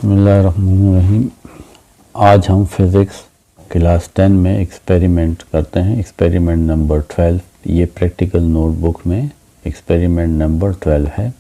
बिस्मिल्लाहिर्रहमानिर्रहीम। आज हम फिज़िक्स क्लास 10 में एक्सपेरिमेंट करते हैं, एक्सपेरिमेंट नंबर 12। ये प्रैक्टिकल नोटबुक में एक्सपेरिमेंट नंबर 12 है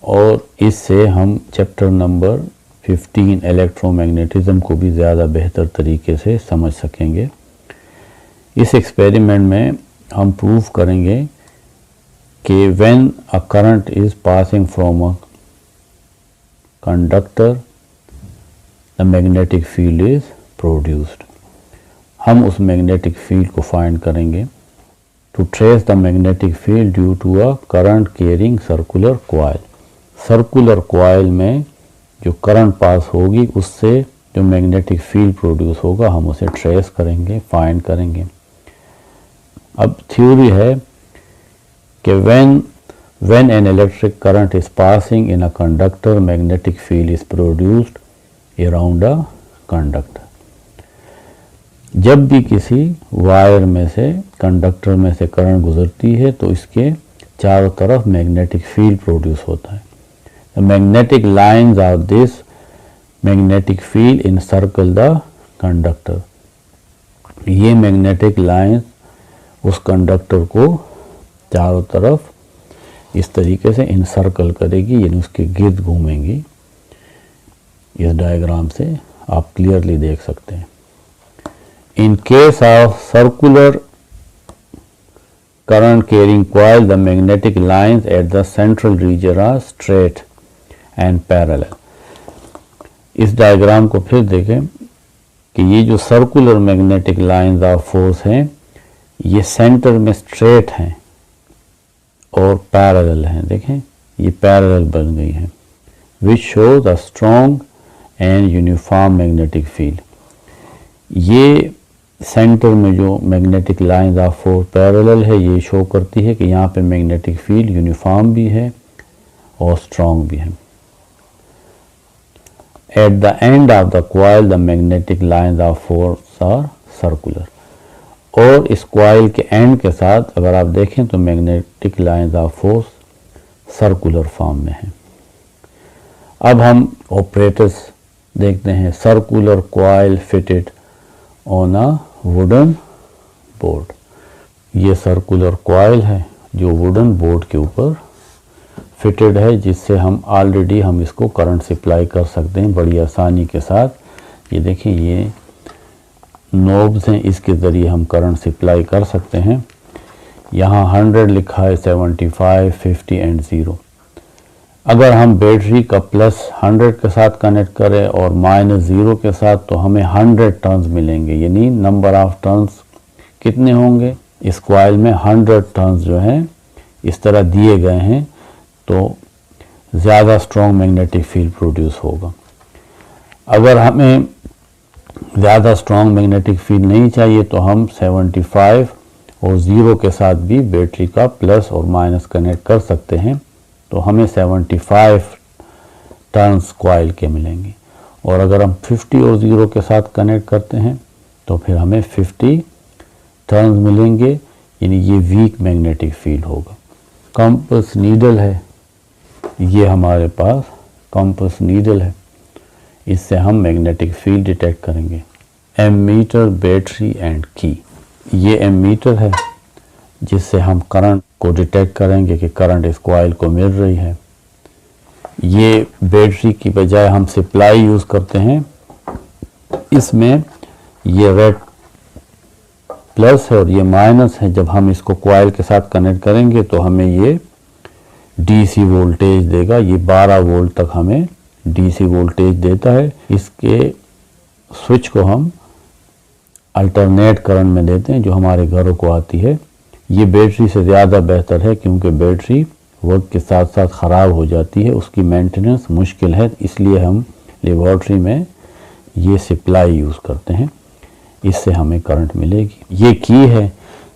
और इससे हम चैप्टर नंबर 15 इलेक्ट्रोमैग्नेटिज्म को भी ज़्यादा बेहतर तरीके से समझ सकेंगे। इस एक्सपेरिमेंट में हम प्रूव करेंगे कि when a current is passing from a conductor the magnetic field is produced। हम उस मैग्नेटिक फील्ड को फाइंड करेंगे। To trace the magnetic field due to a current carrying circular coil. Circular coil में जो current pass होगी उससे जो magnetic field produce होगा हम उसे ट्रेस करेंगे, फाइंड करेंगे। अब थ्योरी है कि when an electric current is passing in a conductor, magnetic field is produced around a conductor। जब भी किसी वायर में से, कंडक्टर में से करंट गुजरती है तो इसके चारों तरफ मैग्नेटिक फील्ड प्रोड्यूस होता है। The magnetic lines of this magnetic field encircle the conductor। ये मैग्नेटिक लाइंस उस कंडक्टर को चारों तरफ इस तरीके से इनसर्कल करेगी, यानी उसके गिर्द घूमेंगी। इस डायग्राम से आप क्लियरली देख सकते हैं। In case of circular current carrying coil the magnetic lines at the central region are straight and parallel. इस डायग्राम को फिर देखें कि ये जो circular magnetic lines of force हैं ये सेंटर में स्ट्रेट हैं और पैरेलल हैं। देखें ये पैरेलल बन गई हैं। Which shows a strong and uniform magnetic field. ये सेंटर में जो magnetic lines of force parallel है ये शो करती है कि यहाँ पे मैग्नेटिक फील्ड यूनिफॉर्म भी है और स्ट्रॉन्ग भी है। At the end of the coil the magnetic lines of force are circular. और इस कॉइल के एंड के साथ अगर आप देखें तो magnetic lines of force circular form में है। अब हम ऑपरेटर्स देखते हैं। Circular coil fitted on a wooden board. ये सर्कुलर कॉइल है जो वुडन बोर्ड के ऊपर फिटेड है, जिससे हम ऑलरेडी इसको करंट सप्लाई कर सकते हैं बड़ी आसानी के साथ। ये देखें ये नोब्स हैं, इसके ज़रिए हम करंट सप्लाई कर सकते हैं। यहाँ 100 लिखा है, 75, 50 एंड 0। अगर हम बैटरी का प्लस 100 के साथ कनेक्ट करें और माइनस 0 के साथ तो हमें 100 टर्न्स मिलेंगे, यानी नंबर ऑफ टर्न्स कितने होंगे इस कॉइल में 100 टर्न्स जो हैं इस तरह दिए गए हैं तो ज़्यादा स्ट्रॉन्ग मैग्नेटिक फील्ड प्रोड्यूस होगा। अगर हमें ज़्यादा स्ट्रॉन्ग मैग्नेटिक फील्ड नहीं चाहिए तो हम 75 और 0 के साथ भी बैटरी का प्लस और माइनस कनेक्ट कर सकते हैं तो हमें 75 टर्न्स कॉइल के मिलेंगे। और अगर हम 50 और 0 के साथ कनेक्ट करते हैं तो फिर हमें 50 टर्न्स मिलेंगे, यानी ये वीक मैग्नेटिक फील्ड होगा। कंपास नीडल है, ये हमारे पास कंपास नीडल है, इससे हम मैग्नेटिक फील्ड डिटेक्ट करेंगे। एमीटर, बैटरी एंड की। ये एमीटर है जिससे हम करंट को डिटेक्ट करेंगे कि करंट इस कॉइल को मिल रही है। ये बैटरी की बजाय हम सप्लाई यूज़ करते हैं। इसमें ये रेड प्लस है और ये माइनस है। जब हम इसको कॉइल के साथ कनेक्ट करेंगे तो हमें ये डीसी वोल्टेज देगा। ये 12 वोल्ट तक हमें डीसी वोल्टेज देता है। इसके स्विच को हम अल्टरनेट करंट में देते हैं जो हमारे घरों को आती है। ये बैटरी से ज़्यादा बेहतर है क्योंकि बैटरी वक्त के साथ साथ ख़राब हो जाती है, उसकी मेंटेनेंस मुश्किल है, इसलिए हम लेबॉर्ट्री में ये सप्लाई यूज़ करते हैं, इससे हमें करंट मिलेगी। ये की है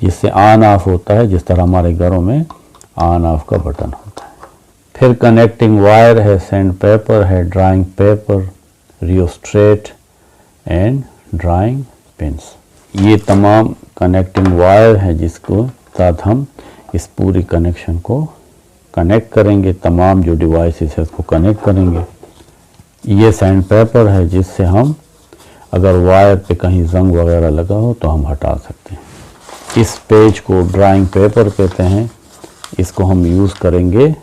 जिससे ऑन ऑफ होता है, जिस तरह हमारे घरों में ऑन ऑफ का बटन होता है। फिर कनेक्टिंग वायर है, सैंड पेपर है, drawing paper, rheostat and drawing pins. ये तमाम कनेक्टिंग वायर है जिसको साथ हम इस पूरी कनेक्शन को कनेक्ट करेंगे। तमाम जो डिवाइसेस है उसको कनेक्ट करेंगे। ये सैंड पेपर है जिससे हम अगर वायर पे कहीं जंग वगैरह लगा हो तो हम हटा सकते हैं। इस पेज को ड्राइंग पेपर कहते हैं। इसको हम यूज़ करेंगे,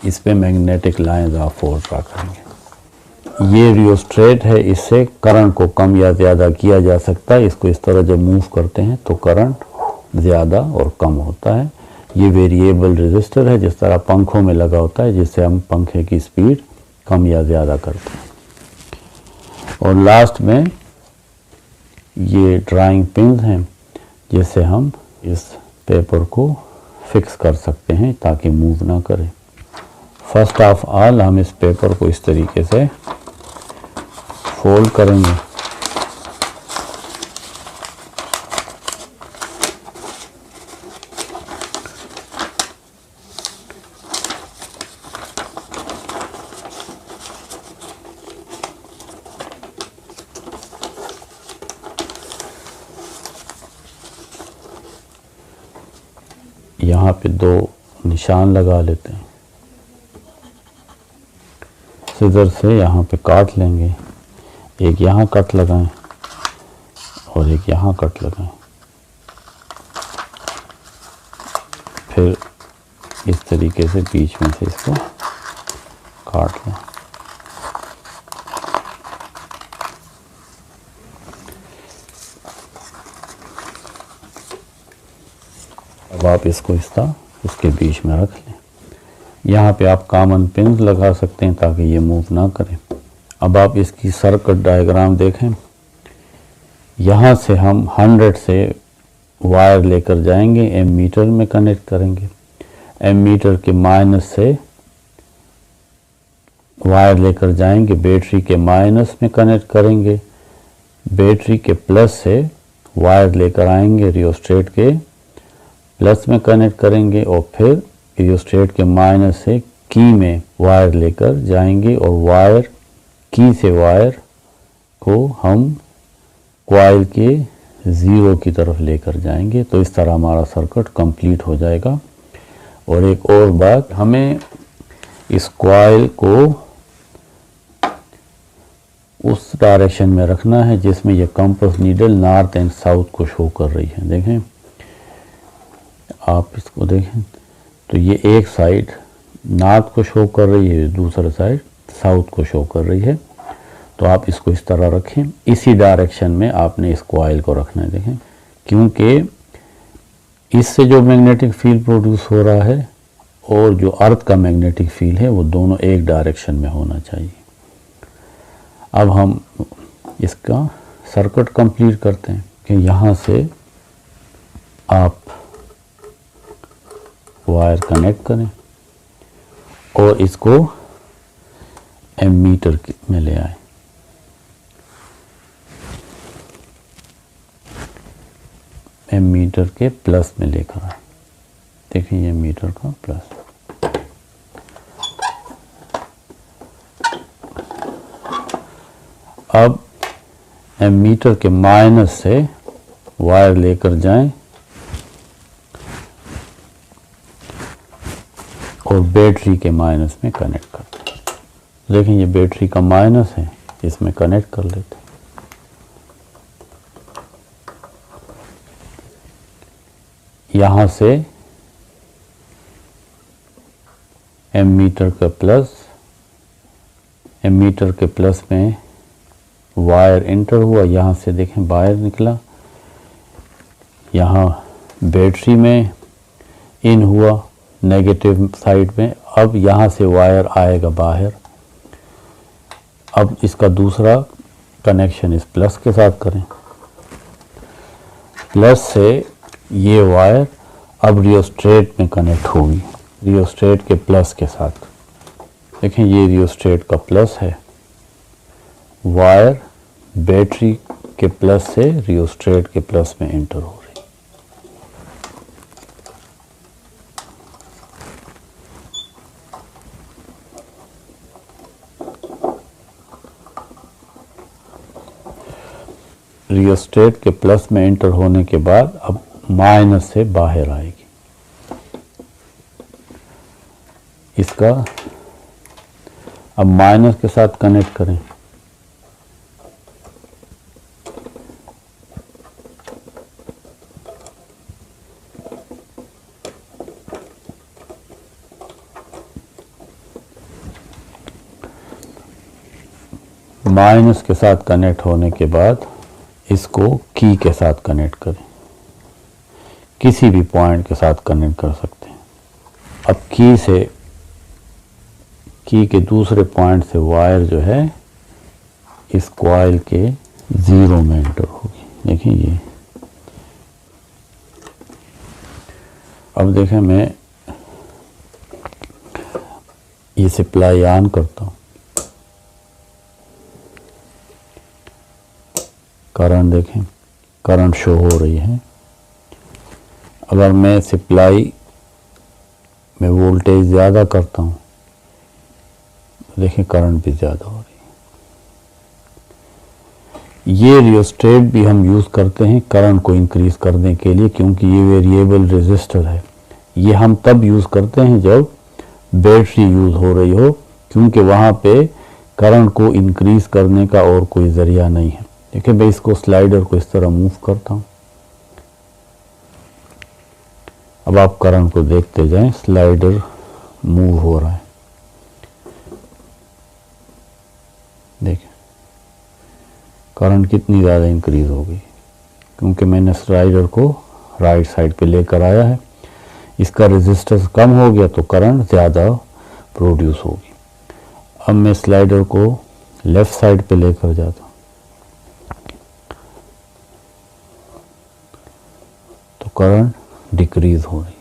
इस पे magnetic lines of force draw करेंगे। ये रियोस्टेट है, इससे करंट को कम या ज़्यादा किया जा सकता है। इसको इस तरह जब मूव करते हैं तो करंट ज़्यादा और कम होता है। ये वेरिएबल रेजिस्टर है, जिस तरह पंखों में लगा होता है, जिससे हम पंखे की स्पीड कम या ज़्यादा करते हैं। और लास्ट में ये ड्राइंग पिन्स हैं, जिससे हम इस पेपर को फिक्स कर सकते हैं ताकि मूव ना करे। फर्स्ट ऑफ ऑल हम इस पेपर को इस तरीके से फोल्ड करेंगे। यहाँ पे 2 निशान लगा लेते हैं। सीजर से यहाँ पे काट लेंगे, एक यहाँ कट लगाएं और एक यहाँ कट लगाएं। फिर इस तरीके से बीच में से इसको काट लें। अब आप इसको इस तरह उसके बीच में रख लें। यहाँ पे आप कॉमन पिन लगा सकते हैं ताकि ये मूव ना करें। अब आप इसकी सर्किट डायग्राम देखें। यहाँ से हम 100 से वायर लेकर जाएंगे, एमीटर में कनेक्ट करेंगे। एमीटर के माइनस से वायर लेकर जाएंगे, बैटरी के माइनस में कनेक्ट करेंगे। बैटरी के प्लस से वायर लेकर आएंगे, रियोस्टेट के प्लस में कनेक्ट करेंगे और फिर रियोस्टेट के माइनस से की में वायर लेकर जाएंगे और वायर की से वायर को हम कॉइल के 0 की तरफ लेकर जाएंगे। तो इस तरह हमारा सर्किट कंप्लीट हो जाएगा। और एक और बात, हमें इस कॉइल को उस डायरेक्शन में रखना है जिसमें ये compass needle north and south को शो कर रही है। देखें, आप इसको देखें तो ये एक साइड नॉर्थ को शो कर रही है, दूसरा साइड साउथ को शो कर रही है। तो आप इसको इस तरह रखें, इसी डायरेक्शन में आपने इस कॉइल को रखना है। देखें, क्योंकि इससे जो मैग्नेटिक फील्ड प्रोड्यूस हो रहा है और जो अर्थ का मैग्नेटिक फील्ड है वो दोनों एक डायरेक्शन में होना चाहिए। अब हम इसका सर्किट कंप्लीट करते हैं कि यहाँ से आप वायर कनेक्ट करें और इसको एमीटर में ले आए। एमीटर के प्लस में लेकर आए। देखिए, ये मीटर का प्लस। अब एमीटर के माइनस से वायर लेकर जाएं और बैटरी के माइनस में कनेक्ट करते हैं। देखिए, ये बैटरी का माइनस है, इसमें कनेक्ट कर लेते हैं। यहाँ से एमीटर का प्लस, एमीटर के प्लस में वायर एंटर हुआ। यहाँ से देखें वायर निकला, यहाँ बैटरी में इन हुआ नेगेटिव साइड में। अब यहाँ से वायर आएगा बाहर। अब इसका दूसरा कनेक्शन इस प्लस के साथ करें। प्लस से ये वायर अब रियोस्टेट में कनेक्ट होगी, रियोस्टेट के प्लस के साथ। देखें, ये रियोस्टेट का प्लस है। वायर बैटरी के प्लस से रियोस्टेट के प्लस में एंटर हो रही। रियोस्टेट के प्लस में एंटर होने के बाद अब माइनस से बाहर आएगी। इसका अब माइनस के साथ कनेक्ट करें। माइनस के साथ कनेक्ट होने के बाद इसको की के साथ कनेक्ट करें, किसी भी पॉइंट के साथ कनेक्ट कर सकते हैं। अब की के दूसरे पॉइंट से वायर जो है इस कॉइल के जीरो में एंटर होगी। देखिए ये, अब देखें मैं ये सप्लाई ऑन करता हूँ, करंट देखें, करंट शो हो रही है। अगर मैं सप्लाई में वोल्टेज ज़्यादा करता हूँ तो देखें करंट भी ज़्यादा हो रही है। ये रियोस्टेट भी हम यूज़ करते हैं करंट को इंक्रीज़ करने के लिए, क्योंकि ये वेरिएबल रेजिस्टर है। ये हम तब यूज़ करते हैं जब बैटरी यूज़ हो रही हो, क्योंकि वहाँ पे करंट को इंक्रीज़ करने का और कोई ज़रिया नहीं है। देखिए मैं इसको स्लाइडर को इस तरह मूव करता हूँ। अब आप करंट को देखते जाएं, स्लाइडर मूव हो रहा है। देखिए करंट कितनी ज़्यादा इंक्रीज हो गई, क्योंकि मैंने स्लाइडर को राइट साइड पे लेकर आया है। इसका रेजिस्टेंस कम हो गया तो करंट ज़्यादा प्रोड्यूस होगी। अब मैं स्लाइडर को लेफ़्ट साइड पे लेकर जाता हूँ तो करंट डिक्रीज हो रही है।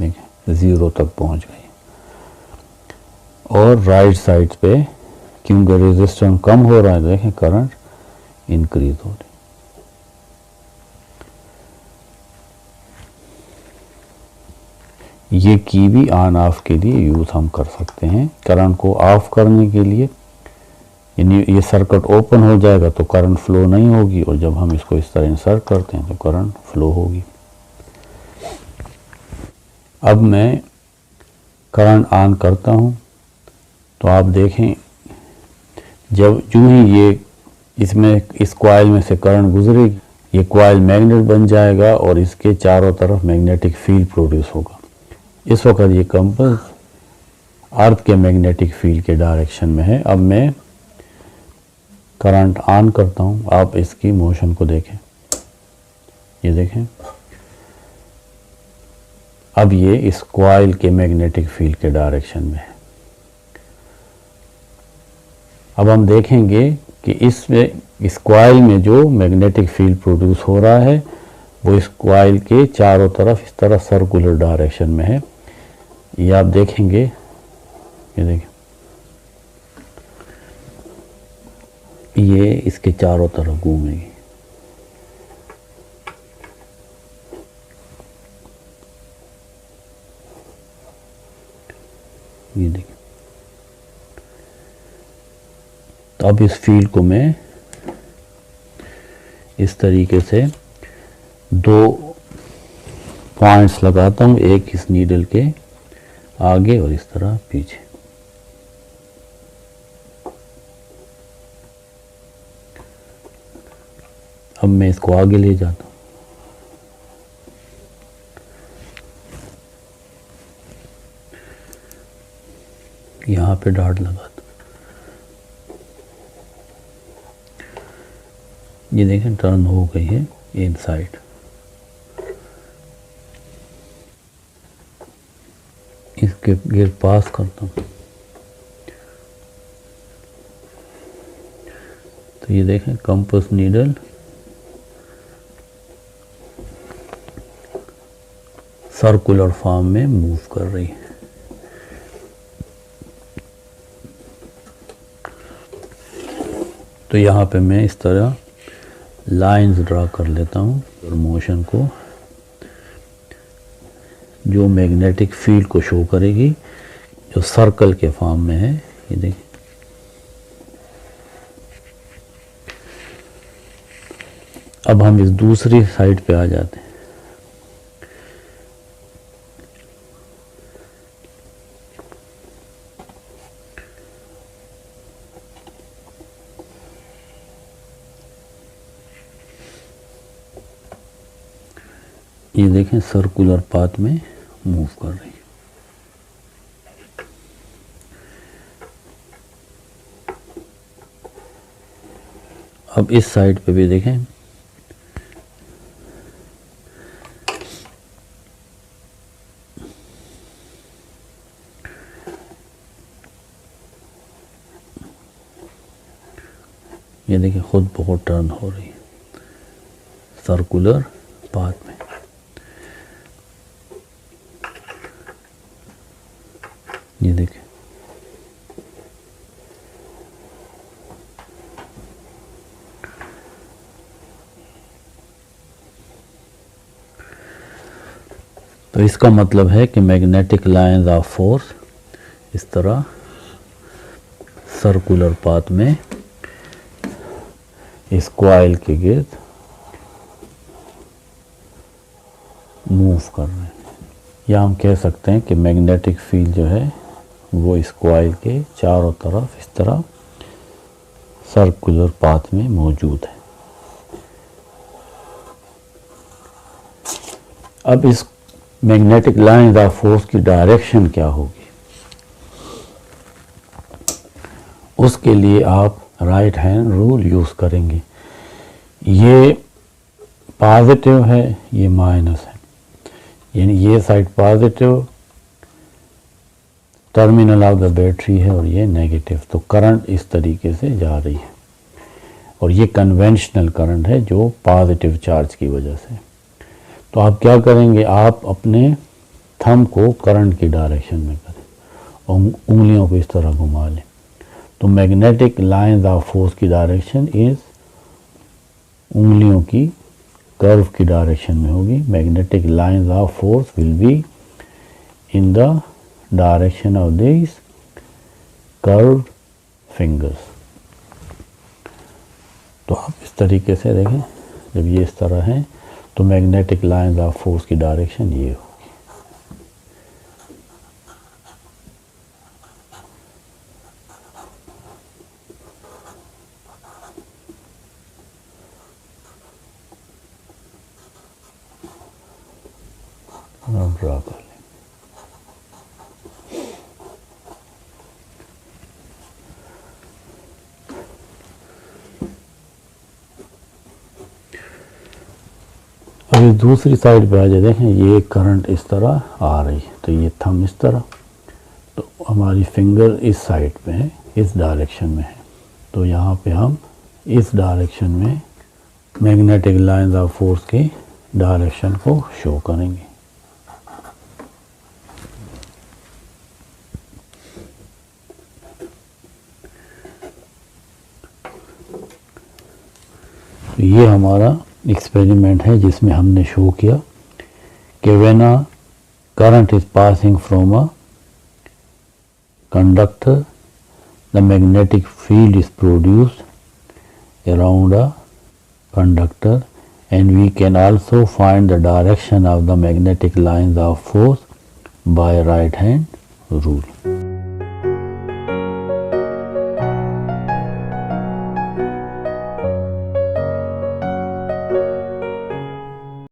देखिए ज़ीरो तक पहुंच गई। और राइट साइड पे क्योंकि रेजिस्टेंस कम हो रहा है, देखें करंट इंक्रीज हो रही। ये की भी ऑन ऑफ के लिए यूज़ हम कर सकते हैं। करंट को ऑफ करने के लिए, यानी ये सर्किट ओपन हो जाएगा तो करंट फ्लो नहीं होगी, और जब हम इसको इस तरह इंसर्ट करते हैं तो करंट फ्लो होगी। अब मैं करंट ऑन करता हूँ तो आप देखें जब यूं ही ये इसमें इस कॉइल में से करंट गुजरेगी, ये कॉइल मैग्नेट बन जाएगा और इसके चारों तरफ मैग्नेटिक फील्ड प्रोड्यूस होगा। इस वक्त ये कंपास अर्थ के मैग्नेटिक फील्ड के डायरेक्शन में है। अब मैं करंट ऑन करता हूँ, आप इसकी मोशन को देखें, ये देखें अब ये इस कॉइल के मैग्नेटिक फील्ड के डायरेक्शन में है। अब हम देखेंगे कि इस कॉइल में जो मैग्नेटिक फील्ड प्रोड्यूस हो रहा है वो इस कॉइल के चारों तरफ इस तरह सर्कुलर डायरेक्शन में है। ये आप देखेंगे, ये देखें ये इसके चारों तरफ घूमेगी। ये देखिए, तो अब इस फील्ड को मैं इस तरीके से दो पॉइंट्स लगाता हूँ, एक इस नीडल के आगे और इस तरह पीछे। अब मैं इसको आगे ले जाता हूँ, यहाँ पे डॉट लगाता हूँ। ये देखें टर्न हो गई है इनसाइड। इसके गेट पास करता हूँ तो ये देखें कंपास नीडल सर्कुलर फॉर्म में मूव कर रही है। तो यहाँ पे मैं इस तरह लाइंस ड्रा कर लेता हूँ और मोशन को जो मैग्नेटिक फील्ड को शो करेगी, जो सर्कल के फॉर्म में है। ये देखिए अब हम इस दूसरी साइड पे आ जाते हैं। ये देखें सर्कुलर पाथ में मूव कर रही है। अब इस साइड पे भी देखें, ये देखिए खुद बहुत टर्न हो रही है सर्कुलर पाथ में। ये देखिए तो इसका मतलब है कि मैग्नेटिक लाइंस ऑफ फोर्स इस तरह सर्कुलर पाथ में इस कॉइल के गिर्द मूव कर रहे हैं, या हम कह सकते हैं कि मैग्नेटिक फील्ड जो है वो इस कॉइल के चारों तरफ इस तरह सर्कुलर पाथ में मौजूद है। अब इस मैग्नेटिक लाइंस ऑफ फोर्स की डायरेक्शन क्या होगी, उसके लिए आप राइट हैंड रूल यूज करेंगे। ये पॉजिटिव है, ये माइनस है, यानी ये side positive terminal of the battery है और ये नेगेटिव। तो करंट इस तरीके से जा रही है और ये कन्वेंशनल करंट है जो पॉजिटिव चार्ज की वजह से। तो आप क्या करेंगे, आप अपने थंब को करंट की डायरेक्शन में करें और उंगलियों को इस तरह घुमा लें। तो मैग्नेटिक लाइंस ऑफ फोर्स की डायरेक्शन इस उंगलियों की कर्व की डायरेक्शन में होगी। Magnetic lines of force will be in the direction of this curved fingers. तो आप इस तरीके से देखें, जब ये इस तरह है तो मैग्नेटिक लाइंस ऑफ फोर्स की डायरेक्शन ये होगी। ड्रा कर लें। अभी दूसरी साइड पे आ जाए, देखें ये करंट इस तरह आ रही है, तो ये थंब इस तरह, तो हमारी फिंगर इस साइड पे है, इस डायरेक्शन में है। तो यहाँ पे हम इस डायरेक्शन में मैग्नेटिक लाइंस ऑफ फोर्स की डायरेक्शन को शो करेंगे। तो ये हमारा एक्सपेरिमेंट है जिसमें हमने शो किया कि when a current is passing from a conductor the magnetic field is produced around a conductor, and we can also find the direction of the magnetic lines of force by right hand rule.